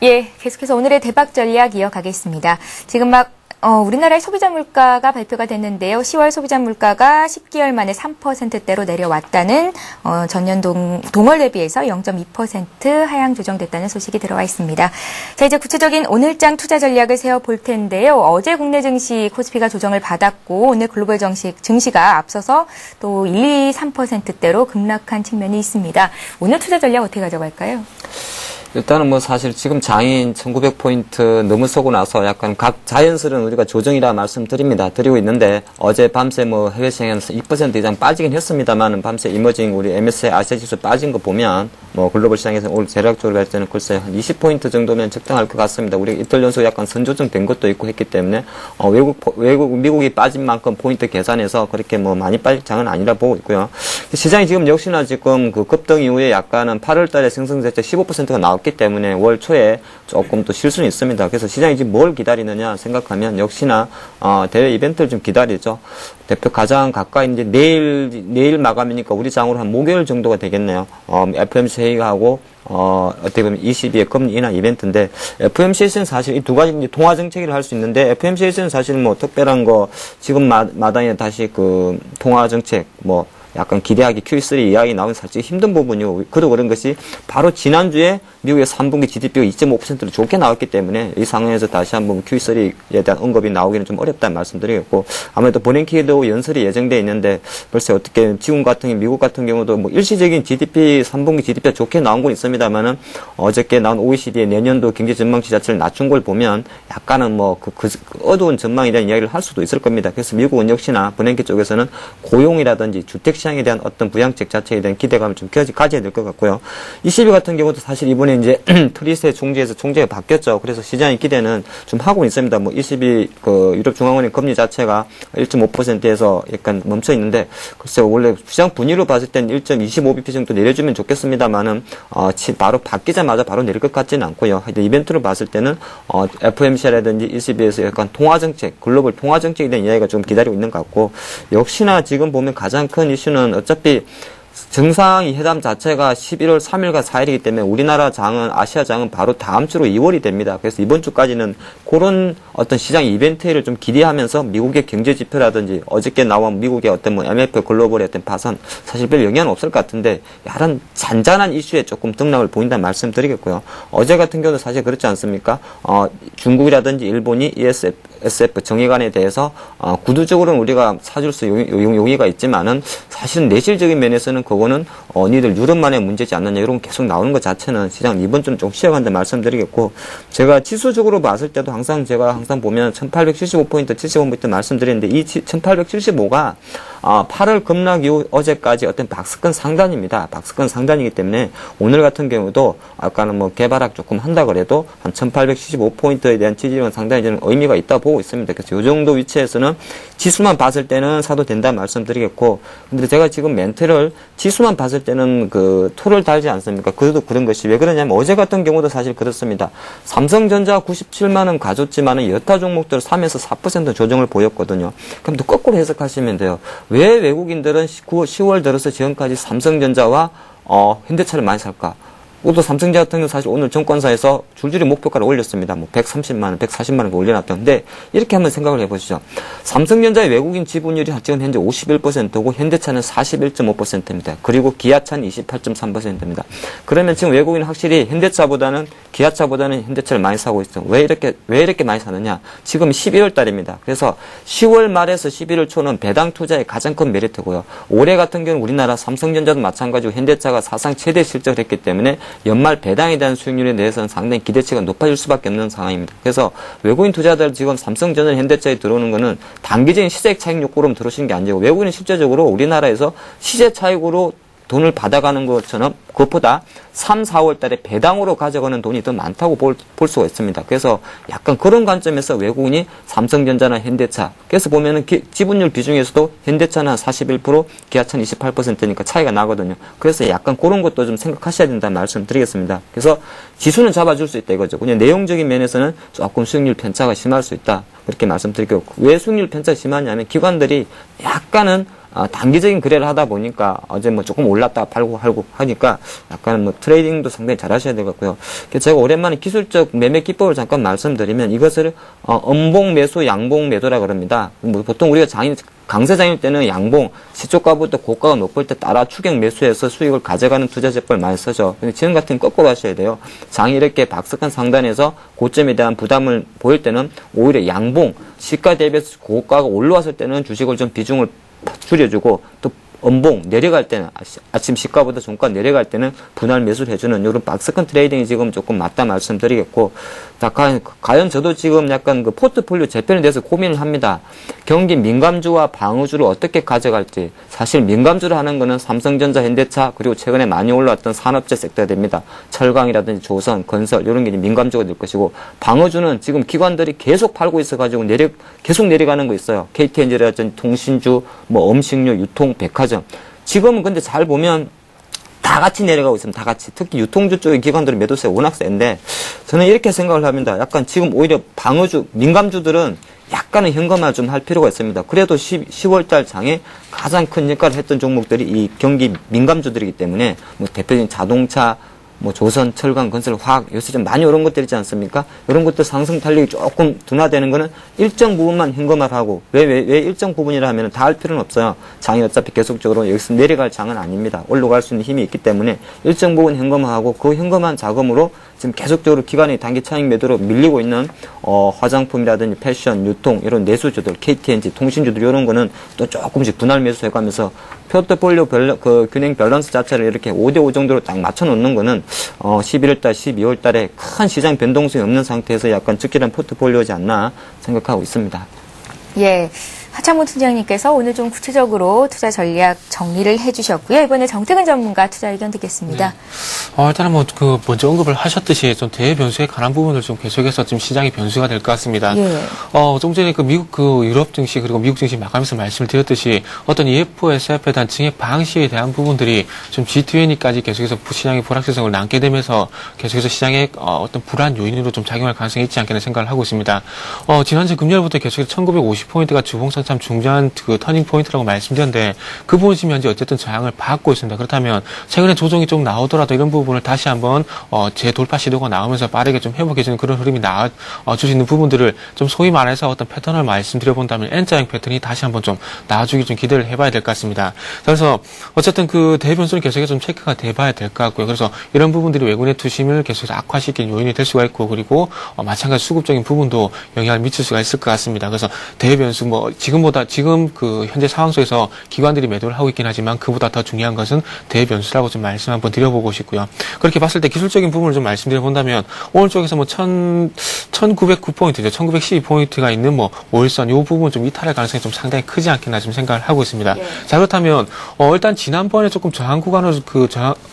예, 계속해서 오늘의 대박 전략 이어가겠습니다. 지금 우리나라의 소비자 물가가 발표가 됐는데요. 10월 소비자 물가가 10개월 만에 3%대로 내려왔다는 전년 동월 대비해서 0.2% 하향 조정됐다는 소식이 들어와 있습니다. 자, 이제 구체적인 오늘장 투자 전략을 세워볼 텐데요. 어제 국내 증시 코스피가 조정을 받았고 오늘 글로벌 증시가 앞서서 또 1, 2, 3%대로 급락한 측면이 있습니다. 오늘 투자 전략 어떻게 가져갈까요? 일단은 뭐 사실 지금 장인 1900포인트 넘어서고 나서 약간 자연스러운 우리가 조정이라 드리고 있는데 어제 밤새 뭐 해외 시장에서 2% 이상 빠지긴 했습니다만 밤새 이머징 우리 MSCI 아시아 지수 빠진 거 보면 뭐 글로벌 시장에서 오늘 대략적으로 할 때는 글쎄 한 20포인트 정도면 적당할 것 같습니다. 우리가 이틀 연속 약간 선조정 된 것도 있고 했기 때문에 미국이 빠진 만큼 포인트 계산해서 그렇게 뭐 많이 빠질 장은 아니라 보고 있고요. 시장이 지금 역시나 지금 그 급등 이후에 약간은 8월 달에 생성대책 15%가 나왔기 때문에 월 초에 조금 또 쉴 수는 있습니다. 그래서 시장이 지금 뭘 기다리느냐 생각하면 역시나 대외 이벤트를 좀 기다리죠. 대표 가장 가까이 이제 내일 마감이니까 우리 장으로 한 목요일 정도가 되겠네요. FOMC 회의가 하고 어떻게 보면 ECB의 금리 인하 이벤트인데 FOMC에서는 사실 이 두 가지 이제 통화 정책을 할 수 있는데 FOMC에서는 사실 뭐 특별한 거 지금 마당에 다시 그 통화 정책 뭐 약간 기대하기 Q3 이야기 나오면 사실 힘든 부분이고 그런 것이 바로 지난주에 미국의 3분기 GDP가 2.5%로 좋게 나왔기 때문에 이 상황에서 다시 한번 Q3에 대한 언급이 나오기는 좀 어렵다는 말씀드리겠고 아무래도 버냉키도 연설이 예정돼 있는데 벌써 어떻게 미국 같은 경우도 뭐 일시적인 GDP 3분기 GDP가 좋게 나온 건 있습니다만은 어저께 나온 OECD의 내년도 경제 전망치 자체를 낮춘 걸 보면 약간은 뭐 그 어두운 전망에 대한 이야기를 할 수도 있을 겁니다. 그래서 미국은 역시나 버냉키 쪽에서는 고용이라든지 주택 시장에 대한 어떤 부양책 자체에 대한 기대감을 좀 가져야 될 것 같고요. ECB 같은 경우도 사실 이번에 이제 트리스의 총재가 바뀌었죠. 그래서 시장의 기대는 좀 하고 있습니다. 뭐 ECB 그 유럽 중앙은행 금리 자체가 1.5%에서 약간 멈춰 있는데 글쎄 원래 시장 분위기로 봤을 때는 1.25bp 정도 내려주면 좋겠습니다만은 바로 바뀌자마자 바로 내릴 것 같지는 않고요. 이벤트로 봤을 때는 FOMC라든지 ECB에서 약간 통화 정책, 글로벌 통화 정책에 대한 이야기가 좀 기다리고 있는 것 같고 역시나 지금 보면 가장 큰 이슈는 어차피 정상이 회담 자체가 11월 3일과 4일이기 때문에 우리나라 장은 아시아 장은 바로 다음 주로 2월이 됩니다. 그래서 이번 주까지는 그런 어떤 시장 이벤트를 좀 기대하면서 미국의 경제 지표라든지 어저께 나온 미국의 어떤 뭐 MF 글로벌의 어떤 파산 사실 별 영향은 없을 것 같은데 야런 잔잔한 이슈에 조금 등락을 보인다는 말씀드리겠고요. 어제 같은 경우는 사실 그렇지 않습니까? 중국이라든지 일본이 ESF 정의관에 대해서 구두적으로는 우리가 사줄 수 용의가 있지만은 사실은 내실적인 면에서는 그거는 니들 유럽만의 문제지 않느냐 이런 거 계속 나오는 것 자체는 시장 이번 주는 좀 쉬어간다 말씀드리겠고 제가 지수적으로 봤을 때도 제가 항상 보면 1875포인트 75포인트 말씀드렸는데 이 1875가 8월 급락 이후 어제까지 어떤 박스권 상단입니다. 박스권 상단이기 때문에 오늘 같은 경우도 아까는 뭐 개발학 조금 한다 그래도 한 1875포인트에 대한 지지력은 상당히 저는 의미가 있다고 보고 있습니다. 그래서 이 정도 위치에서는 지수만 봤을 때는 사도 된다 말씀드리겠고 근데 제가 지금 멘트를 지수만 봤을 때는 그 토를 달지 않습니까? 그래도 그런 것이 왜 그러냐면 어제 같은 경우도 사실 그렇습니다. 삼성전자 97만 원 가졌지만은 여타 종목들 3에서 4% 조정을 보였거든요. 그럼 또 거꾸로 해석하시면 돼요. 왜 외국인들은 10월 들어서 지금까지 삼성전자와 현대차를 많이 살까? 또 삼성전자 같은 경우 사실 오늘 정권사에서 줄줄이 목표가를 올렸습니다. 뭐 130만 원, 140만 원 올려놨던데 이렇게 한번 생각을 해보시죠. 삼성전자의 외국인 지분율이 지금 현재 51%고 현대차는 41.5%입니다. 그리고 기아차는 28.3%입니다. 그러면 지금 외국인은 확실히 현대차보다는 기아차보다는 현대차를 많이 사고 있죠. 왜 이렇게 많이 사느냐? 지금 12월 달입니다. 그래서 10월 말에서 11월 초는 배당 투자의 가장 큰 메리트고요. 올해 같은 경우는 우리나라 삼성전자도 마찬가지고 현대차가 사상 최대 실적을 했기 때문에 연말 배당에 대한 수익률에 대해서는 상당히 기대치가 높아질 수밖에 없는 상황입니다. 그래서 외국인 투자자들 지금 삼성전자, 현대차에 들어오는 거는 단기적인 시세 차익 욕구로 들어오시는 게 아니고 외국인은 실제적으로 우리나라에서 시세 차익으로 돈을 받아가는 것처럼 그것보다 3, 4월 달에 배당으로 가져가는 돈이 더 많다고 볼 수가 있습니다. 그래서 약간 그런 관점에서 외국인이 삼성전자나 현대차, 그래서 보면은 지분율 비중에서도 현대차는 한 41%, 기아차는 28%니까 차이가 나거든요. 그래서 약간 그런 것도 좀 생각하셔야 된다는 말씀 드리겠습니다. 그래서 지수는 잡아줄 수 있다 이거죠. 그냥 내용적인 면에서는 조금 수익률 편차가 심할 수 있다. 그렇게 말씀드리고, 왜 수익률 편차가 심하냐면 기관들이 약간은 단기적인 거래를 하다 보니까 어제 뭐 조금 올랐다 팔고 하니까 약간 뭐 트레이딩도 상당히 잘 하셔야 될 것 같고요. 제가 오랜만에 기술적 매매 기법을 잠깐 말씀드리면 이것을 음봉 매수, 양봉 매도라 그럽니다. 뭐 보통 우리가 강세장일 때는 양봉, 시초가부터 고가가 높을 때 따라 추격 매수해서 수익을 가져가는 투자 제법을 많이 쓰죠. 근데 지금 같은 꺾어 가셔야 돼요. 장이 이렇게 박스권 상단에서 고점에 대한 부담을 보일 때는 오히려 양봉, 시가 대비해서 고가가 올라왔을 때는 주식을 좀 비중을 줄여주고, 또 음봉 내려갈 때는 아침 시가보다 종가 내려갈 때는 분할 매수를 해주는 이런 박스권 트레이딩이 지금 조금 맞다 말씀드리겠고, 과연 저도 지금 약간 그 포트폴리오 재편에 대해서 고민을 합니다. 경기 민감주와 방어주를 어떻게 가져갈지. 사실 민감주를 하는 거는 삼성전자, 현대차, 그리고 최근에 많이 올라왔던 산업재 섹터가 됩니다. 철강이라든지 조선, 건설 이런 게 민감주가 될 것이고, 방어주는 지금 기관들이 계속 팔고 있어가지고 계속 내려가는 거 있어요. KTNG라든지 통신주, 뭐 음식료, 유통, 백화점. 지금은 근데 잘 보면 다 같이 내려가고 있습니다. 다 같이. 특히 유통주 쪽의 기관들은 매도세가 워낙 센데, 저는 이렇게 생각을 합니다. 약간 지금 오히려 방어주, 민감주들은 약간은 현금화 좀 할 필요가 있습니다. 그래도 10월달 장에 가장 큰 역할을 했던 종목들이 이 경기 민감주들이기 때문에, 뭐 대표적인 자동차, 뭐 조선, 철강, 건설, 화학, 요새 좀 많이 오른 것들 있지 않습니까? 이런 것들 상승 탄력이 조금 둔화되는 거는 일정 부분만 현금화를 하고, 왜 일정 부분이라 하면 다 할 필요는 없어요. 장이 어차피 계속적으로 여기서 내려갈 장은 아닙니다. 올라갈 수 있는 힘이 있기 때문에 일정 부분 현금화하고, 그 현금화한 자금으로 지금 계속적으로 기관이 단기 차익 매도로 밀리고 있는 화장품이라든지 패션, 유통 이런 내수주들, KTNG, 통신주들 이런 거는 또 조금씩 분할 매수해가면서 포트폴리오 균형 밸런스 자체를 이렇게 5대5 정도로 딱 맞춰 놓는 거는 11월달, 12월달에 큰 시장 변동성이 없는 상태에서 약간 적절한 포트폴리오지 않나 생각하고 있습니다. 예. 하창문 팀장님께서 오늘 좀 구체적으로 투자 전략 정리를 해주셨고요. 이번에 정태근 전문가 투자 의견 듣겠습니다. 네. 일단은 먼저 언급을 하셨듯이 좀 대외 변수에 관한 부분을 좀 계속해서 지금 시장의 변수가 될 것 같습니다. 예. 좀 전에 미국 유럽 증시 그리고 미국 증시 마감에서 말씀을 드렸듯이 어떤 EFSF에 대한 증액 방식에 대한 부분들이 좀 G20까지 계속해서 시장의 불확실성을 남게 되면서 계속해서 시장의 어떤 불안 요인으로 좀 작용할 가능성이 있지 않겠나 생각을 하고 있습니다. 지난주 금요일부터 계속해서 1950포인트가 주봉상 참 중요한 그 터닝 포인트라고 말씀드렸는데 그 부분 지금 현재 어쨌든 저항을 받고 있습니다. 그렇다면 최근에 조정이 좀 나오더라도 이런 부분을 다시 한번 재돌파 시도가 나오면서 빠르게 좀 회복해주는 그런 흐름이 나와줄 수 있는 부분들을 좀 소위 말해서 어떤 패턴을 말씀드려본다면 N자형 패턴이 다시 한번 좀 나와주기 좀 기대를 해봐야 될 것 같습니다. 그래서 어쨌든 그 대변수는 계속해서 좀 체크가 돼봐야 될 것 같고요. 그래서 이런 부분들이 외국인의 투심을 계속해서 악화시키는 요인이 될 수가 있고, 그리고 마찬가지 수급적인 부분도 영향을 미칠 수가 있을 것 같습니다. 그래서 대변수 지금 그 현재 상황 속에서 기관들이 매도를 하고 있긴 하지만 그보다 더 중요한 것은 대변수라고 좀 말씀 한번 드려보고 싶고요. 그렇게 봤을 때 기술적인 부분을 좀 말씀드려본다면 오늘 쪽에서 1909포인트죠. 1912포인트가 있는 5일선 이 부분 좀 이탈할 가능성이 좀 상당히 크지 않겠나 좀 생각을 하고 있습니다. 예. 자, 그렇다면 일단 지난번에 조금 저항 구간으로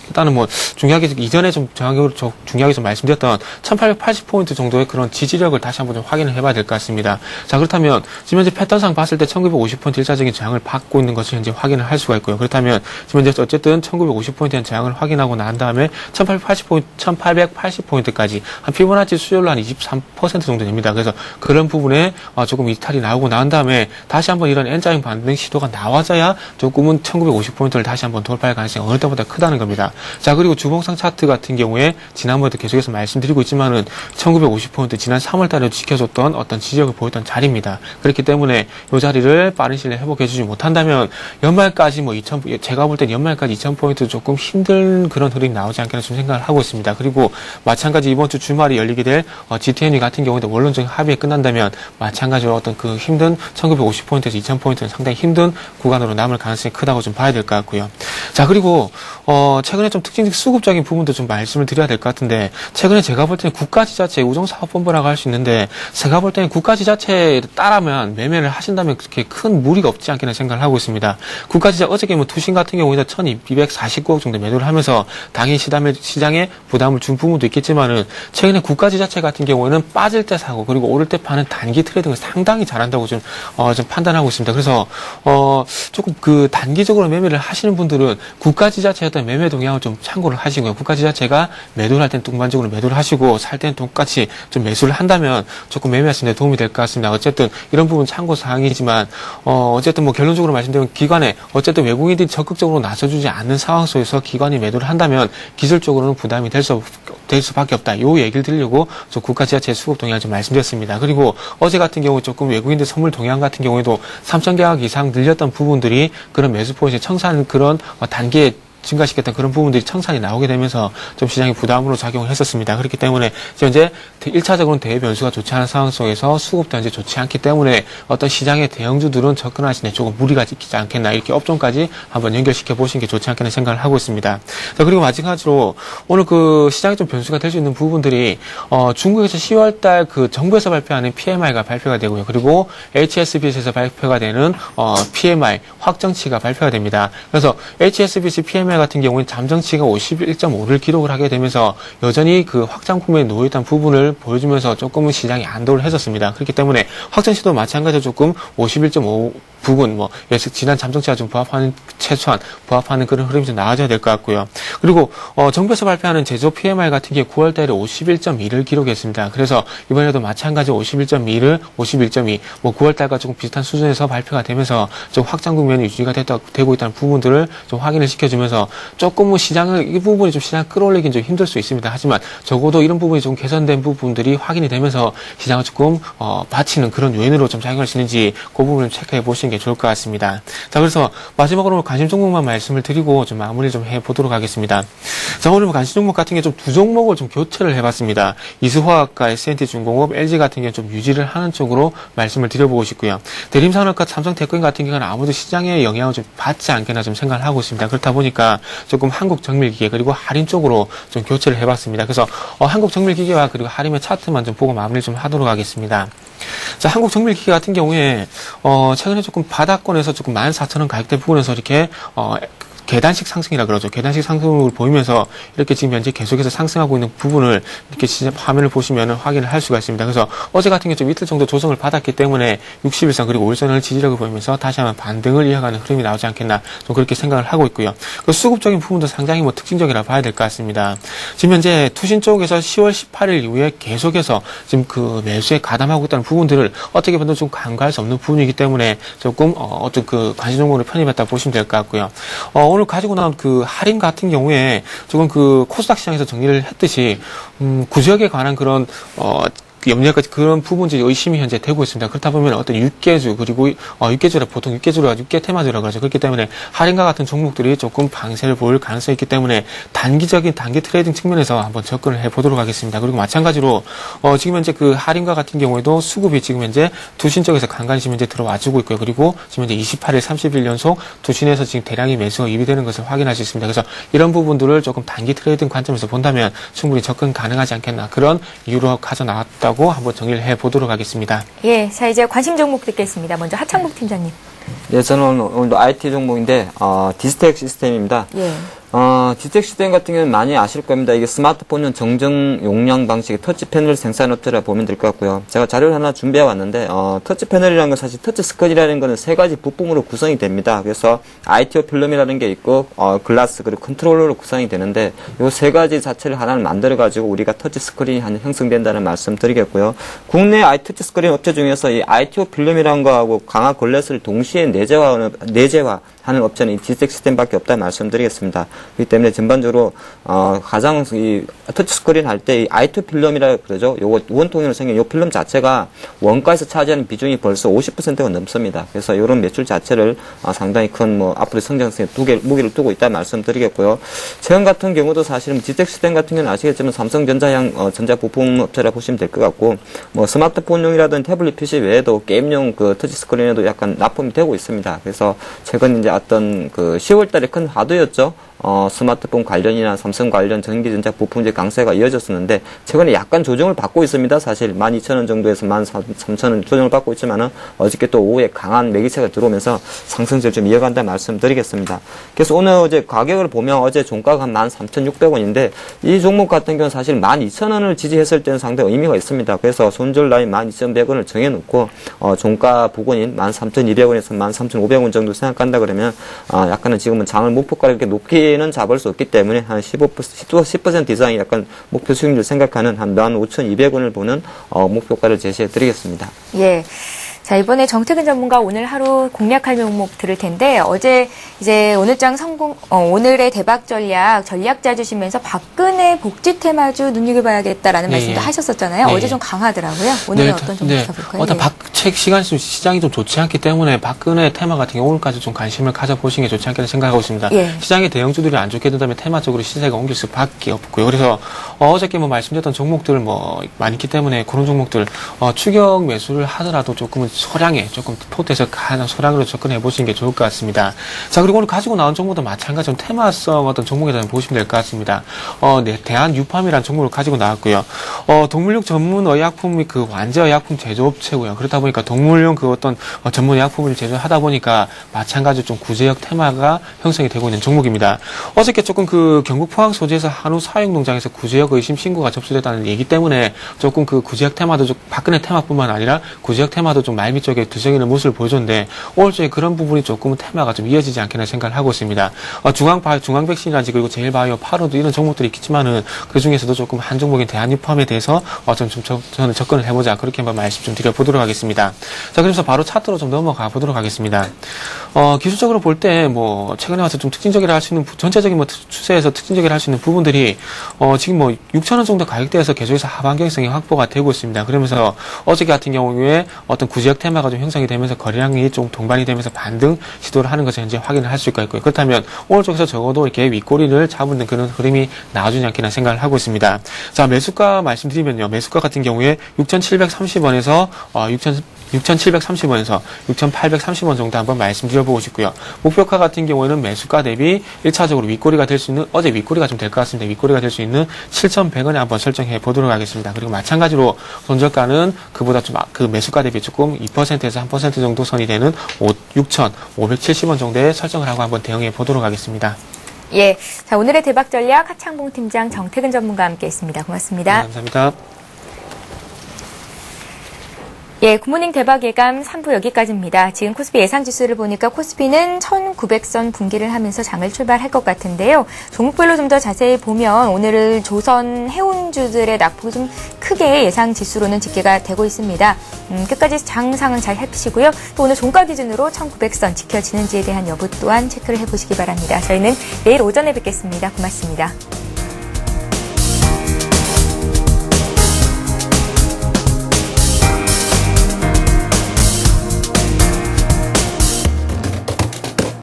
일단은 중요하게 이전에 좀 중요하게 좀 말씀드렸던 1880포인트 정도의 그런 지지력을 다시 한번 좀 확인을 해봐야 될 것 같습니다. 자, 그렇다면 지금 현재 패턴상 봤을 때 1950포인트 일차적인 저항을 받고 있는 것을 현재 확인을 할 수가 있고요. 그렇다면 지금 현재 어쨌든 1950포인트의 저항을 확인하고 난 다음에 1880포인트까지 한 피보나치 수율로 한 23% 정도 됩니다. 그래서 그런 부분에 조금 이탈이 나오고 난 다음에 다시 한번 이런 N자형 반등 시도가 나와줘야 조금은 1950포인트를 다시 한번 돌파할 가능성이 어느 때보다 크다는 겁니다. 자, 그리고 주봉상 차트 같은 경우에 지난번에도 계속해서 말씀드리고 있지만은 1950포인트 지난 3월달에 지켜줬던 어떤 지지력을 보였던 자리입니다. 그렇기 때문에 그 자리를 빠른 시일 내에 회복해주지 못한다면 연말까지 제가 볼 땐 연말까지 2,000포인트 조금 힘든 그런 흐름이 나오지 않겠나 좀 생각을 하고 있습니다. 그리고 마찬가지 이번 주 주말에 열리게 될 GTNE 같은 경우에도 원론적인 합의에 끝난다면 마찬가지로 어떤 그 힘든 1,950포인트에서 2,000포인트는 상당히 힘든 구간으로 남을 가능성이 크다고 좀 봐야 될 것 같고요. 자, 그리고 최근에 좀 특징적 수급적인 부분도 좀 말씀을 드려야 될 것 같은데, 최근에 제가 볼 때는 국가지자체 우정사업본부라고 할 수 있는데, 제가 볼 때는 국가지자체에 따르면 매매를 하신다면 그렇게 큰 무리가 없지 않겠나 생각을 하고 있습니다. 국가지자 어저께 투신 같은 경우에는 1,249억 정도 매도를 하면서 당연히 시장에 부담을 준 부분도 있겠지만은, 최근에 국가지자체 같은 경우에는 빠질 때 사고 그리고 오를 때 파는 단기 트레이딩을 상당히 잘한다고 좀 판단하고 있습니다. 그래서 조금 그 단기적으로 매매를 하시는 분들은 국가지자체의 어떤 매매 동향을 좀 참고를 하시고요. 국가지자체가 매도를 할 때는 동반적으로 매도를 하시고 살 때는 똑같이 좀 매수를 한다면 조금 매매하시는 데 도움이 될 것 같습니다. 어쨌든 이런 부분 참고 사항이지만 어쨌든 뭐 결론적으로 말씀드리면 기관에 어쨌든 외국인들이 적극적으로 나서주지 않는 상황 속에서 기관이 매도를 한다면 기술적으로는 부담이 될 수밖에 없다. 이 얘기를 드리려고 저 국가지자체 수급 동향을 좀 말씀드렸습니다. 그리고 어제 같은 경우 조금 외국인들 선물 동향 같은 경우에도 3,000계약 이상 늘렸던 부분들이 그런 매수 포인트 청산 그런 단계에 증가시켰던 그런 부분들이 청산이 나오게 되면서 좀 시장이 부담으로 작용을 했었습니다. 그렇기 때문에 현재 1차적으로는 대외 변수가 좋지 않은 상황 속에서 수급도 현재 좋지 않기 때문에 어떤 시장의 대형주들은 접근하시는 데 조금 무리가 있지 않겠나, 이렇게 업종까지 한번 연결시켜 보시는 게 좋지 않겠나 생각을 하고 있습니다. 자, 그리고 마지막으로 오늘 그 시장에 좀 변수가 될 수 있는 부분들이 중국에서 10월달 그 정부에서 발표하는 PMI가 발표가 되고요. 그리고 HSBC에서 발표가 되는 PMI 확정치가 발표가 됩니다. 그래서 HSBC PMI 같은 경우는 잠정치가 51.5를 기록을 하게 되면서 여전히 그 확장 국면에 놓여있던 부분을 보여주면서 조금은 시장이 안도를 했었습니다. 그렇기 때문에 확정치도 마찬가지로 조금 51.5 부분, 지난 잠정치와 좀 최소한 부합하는 그런 흐름이 좀 나아져야 될 것 같고요. 그리고, 정부에서 발표하는 제조 PMI 같은 게 9월달에 51.2를 기록했습니다. 그래서 이번에도 마찬가지 51.2, 9월달과 조금 비슷한 수준에서 발표가 되면서 좀 확장 국면이 유지가 되고 있다는 부분들을 좀 확인을 시켜주면서 조금은 이 부분이 좀 시장을 끌어올리긴 좀 힘들 수 있습니다. 하지만 적어도 이런 부분이 좀 개선된 부분들이 확인이 되면서 시장을 조금, 받치는 그런 요인으로 좀 작용할 수 있는지 그 부분을 체크해 보시는 게 좋을 것 같습니다. 자, 그래서 마지막으로 관심 종목만 말씀을 드리고 좀 마무리 좀 해보도록 하겠습니다. 자, 오늘 관심 종목 같은 게 좀 두 종목을 좀 교체를 해봤습니다. 이수화학과 S&T중공업, LG 같은 경우는 좀 유지를 하는 쪽으로 말씀을 드려보고 싶고요. 대림산업과 삼성테크인 같은 경우는 아무도 시장의 영향을 좀 받지 않겠나 좀 생각을 하고 있습니다. 그렇다 보니까 조금 한국정밀기계 그리고 할인 쪽으로 좀 교체를 해봤습니다. 그래서 한국정밀기계와 그리고 할인의 차트만 좀 보고 마무리 좀 하도록 하겠습니다. 자, 한국정밀기계 같은 경우에 최근에 조금 바닥권에서 조금 14,000원 가격대 부분에서 이렇게 계단식 상승이라 그러죠. 계단식 상승을 보이면서 이렇게 지금 현재 계속해서 상승하고 있는 부분을 이렇게 화면을 보시면 확인을 할 수가 있습니다. 그래서 어제 같은 경우 좀 이틀 정도 조정을 받았기 때문에 60일선 그리고 5일선을 지지력을 보이면서 다시 한번 반등을 이어가는 흐름이 나오지 않겠나 좀 그렇게 생각을 하고 있고요. 그 수급적인 부분도 상당히 특징적이라 봐야 될 것 같습니다. 지금 현재 투신 쪽에서 10월 18일 이후에 계속해서 지금 그 매수에 가담하고 있다는 부분들을 어떻게 보면 좀 간과할 수 없는 부분이기 때문에 조금 어떤 그 관심 종목으로 편입했다 보시면 될 것 같고요. 오늘 가지고 나온 그 할인 같은 경우에 조금 그 코스닥 시장에서 정리를 했듯이 구지역에 관한 그런 염려까지 그런 부분들이 의심이 현재 되고 있습니다. 그렇다 보면 어떤 육계주 그리고 육계주라 보통 육계주가 육계 테마주라고 하죠. 그렇기 때문에 할인과 같은 종목들이 조금 방세를 보일 가능성이 있기 때문에 단기 트레이딩 측면에서 한번 접근을 해보도록 하겠습니다. 그리고 마찬가지로 지금 현재 그 할인과 같은 경우에도 수급이 지금 현재 투신 쪽에서 간간히 지금 현재 들어와주고 있고요. 그리고 지금 현재 28일 30일 연속 투신에서 지금 대량의 매수가 유입되는 것을 확인할 수 있습니다. 그래서 이런 부분들을 조금 단기 트레이딩 관점에서 본다면 충분히 접근 가능하지 않겠나 그런 이유로 가져 나왔다. 한번 정리를 해보도록 하겠습니다. 예, 자 이제 관심 종목 듣겠습니다. 먼저 하창복 팀장님. 예, 저는 오늘도 IT 종목인데 디스텍 시스템입니다. 예. 디텍 시스템 같은 경우는 많이 아실 겁니다. 이게 스마트폰용 정정 용량 방식의 터치 패널 생산 업체라 보면 될 것 같고요. 제가 자료를 하나 준비해 왔는데, 터치 패널이라는 건 사실 터치 스크린이라는 거는 세 가지 부품으로 구성이 됩니다. 그래서 ITO 필름이라는 게 있고, 글라스 그리고 컨트롤러로 구성이 되는데, 이 세 가지 자체를 하나를 만들어가지고 우리가 터치 스크린이 형성된다는 말씀 드리겠고요. 국내 터치 스크린 업체 중에서 이 ITO 필름이라는 거하고 강화 글래스를 동시에 내재화하는 하는 업체는 이 지색 시스템밖에 없다 말씀드리겠습니다. 그렇기 때문에 전반적으로 가장 이 터치스크린 할 때 이 i2 필름이라 그러죠. 요거 원통으로 생긴 요 필름 자체가 원가에서 차지하는 비중이 벌써 50%가 넘습니다. 그래서 이런 매출 자체를 상당히 큰 뭐 앞으로 성장성에 무게를 두고 있다 말씀드리겠고요. 최근 같은 경우도 사실은 지색 시스템 같은 경우는 아시겠지만 삼성전자형 전자 부품 업체라 보시면 될 것 같고 뭐 스마트폰용이라든 태블릿 PC 외에도 게임용 그 터치스크린에도 약간 납품이 되고 있습니다. 그래서 최근 이제 어떤 그 10월달에 큰 화두였죠. 스마트폰 관련이나 삼성 관련 전기전자 부품제 강세가 이어졌었는데 최근에 약간 조정을 받고 있습니다. 사실 12,000원 정도에서 13,000원 조정을 받고 있지만은 어저께 또 오후에 강한 매기세가 들어오면서 상승세를 좀 이어간다 말씀드리겠습니다. 그래서 오늘 어제 가격을 보면 어제 종가가 한 13,600원인데 이 종목 같은 경우는 사실 12,000원을 지지했을 때는 상당히 의미가 있습니다. 그래서 손절 라인 12,100원을 정해놓고 종가 부근인 13,200원에서 13,500원 정도 생각한다 그러면 약간은 지금은 장을 목표가를 이렇게 높게 는 잡을 수 없기 때문에 한 10% 이상이 약간 목표 수익률 생각하는 한 15,200원을 보는 목표가를 제시해 드리겠습니다. 예. 자, 이번에 정태근 전문가 오늘 하루 공략할 명목 들을 텐데, 어제 이제 오늘장 오늘의 대박 전략자 주시면서 박근혜 복지 테마주 눈여겨봐야겠다라는 말씀도 하셨었잖아요. 어제 좀 강하더라고요. 오늘은 어떤 종목 잡을까요? 일단 책 시장이 좀 좋지 않기 때문에 박근혜 테마 같은 경우 오늘까지 좀 관심을 가져보시는 게 좋지 않겠나 생각하고 있습니다. 시장의 대형주들이 안 좋게 된다면 테마적으로 시세가 옮길 수밖에 없고요. 그래서 어저께 뭐 말씀드렸던 종목들 뭐 많이 있기 때문에 그런 종목들 추격 매수를 하더라도 조금은 소량에 조금 포트에서 가장 소량으로 접근해 보시는 게 좋을 것 같습니다. 자, 그리고 오늘 가지고 나온 종목도 마찬가지로 테마성 어떤 종목에 대해서 보시면 될 것 같습니다. 대한유팜이라는 종목을 가지고 나왔고요. 동물육 전문 의약품 그 완제 의약품 제조업체고요. 그렇다 보니까 동물용 그 어떤 전문 의약품을 제조하다 보니까 마찬가지로 좀 구제역 테마가 형성이 되고 있는 종목입니다. 어저께 조금 그 경북 포항 소재에서 한우 사육농장에서 구제역 의심 신고가 접수됐다는 얘기 때문에 조금 그 구제역 테마도 좀 박근혜 테마뿐만 아니라 구제역 테마도 좀 말미 쪽에 두성이는 모습을 보여줬는데 오늘 중에 그런 부분이 조금 테마가 좀 이어지지 않겠나 생각을 하고 있습니다. 중앙백신이라든지 그리고 제일바이오, 파로도 이런 종목들이 있겠지만은 그 중에서도 조금 한 종목인 대한유팜에 대해서 저는 접근을 해보자 그렇게 한번 말씀 좀 드려보도록 하겠습니다. 자, 그래서 바로 차트로 좀 넘어가 보도록 하겠습니다. 기술적으로 볼 때 뭐 최근에 와서 좀 특징적이라 할 수 있는 전체적인 뭐 추세에서 특징적이라 할 수 있는 부분들이 지금 뭐 6,000원 정도 가격대에서 계속해서 하반경성이 확보가 되고 있습니다. 그러면서 어저께 같은 경우에 어떤 구제역 테마가 좀 형성이 되면서 거래량이 좀 동반이 되면서 반등 시도를 하는 것을 현재 확인을 할 수가 있고요. 그렇다면 오늘 쪽에서 적어도 이렇게 윗꼬리를 잡는 그런 흐름이 나와주지 않겠나 생각을 하고 있습니다. 자, 매수가 말씀드리면요. 매수가 같은 경우에 6,730원에서 6,730원에서 6,830원 정도 한번 말씀드려보고 싶고요. 목표가 같은 경우에는 매수가 대비 1차적으로 윗꼬리가 될 수 있는, 어제 윗꼬리가 좀 될 것 같습니다. 윗꼬리가 될 수 있는 7,100원에 한번 설정해 보도록 하겠습니다. 그리고 마찬가지로 손절가는 그보다 좀 그 매수가 대비 조금 2%에서 1% 정도 선이 되는 6,570원 정도에 설정을 하고 한번 대응해 보도록 하겠습니다. 예. 자, 오늘의 대박 전략 하창봉 팀장 정태근 전문가와 함께 했습니다. 고맙습니다. 네, 감사합니다. 예, 굿모닝 대박 예감 3부 여기까지입니다. 지금 코스피 예상 지수를 보니까 코스피는 1900선 붕괴를 하면서 장을 출발할 것 같은데요. 종목별로 좀 더 자세히 보면 오늘은 조선 해운주들의 낙폭이 좀 크게 예상 지수로는 집계가 되고 있습니다. 끝까지 장 상황 잘 살피시고요. 또 오늘 종가 기준으로 1900선 지켜지는지에 대한 여부 또한 체크를 해보시기 바랍니다. 저희는 내일 오전에 뵙겠습니다. 고맙습니다.